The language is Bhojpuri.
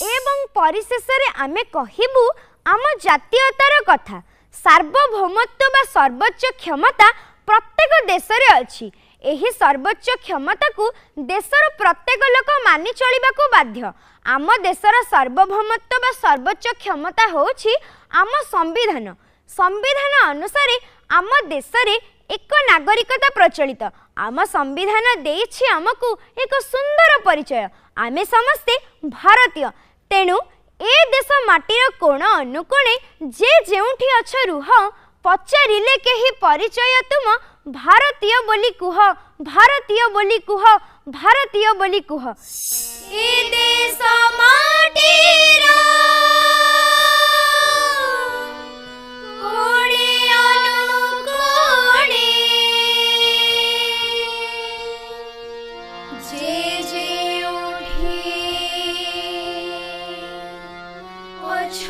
एवं परिशेष आमे कहिबु आम जातीयतार कथा। सार्वभौमत्व बा सर्वोच्च क्षमता प्रत्येक देश रे अछि। एही सर्वोच्च क्षमता को देशर प्रत्येक लोक मानि चलिबाकू बाध्य। आम देशर सार्वभौमत्व बा सर्वोच्च क्षमता होछि आम संविधान। संविधान अनुसार आम देश रे एक नागरिकता प्रचलित। आम संविधान देछि आमको एक सुंदर परिचय। आमे समस्ते भारतीय। तेणु ए देश माटीर कोण अनुकोणे जे जेउठी अछ रुह, पचारिले केही परिचय तुम भारतीय बोली कुह, भारतीय बोली कुह, भारतीय बोली कुह। ए देश माटीर कोणे अनुकोणे जे जेउठी अछ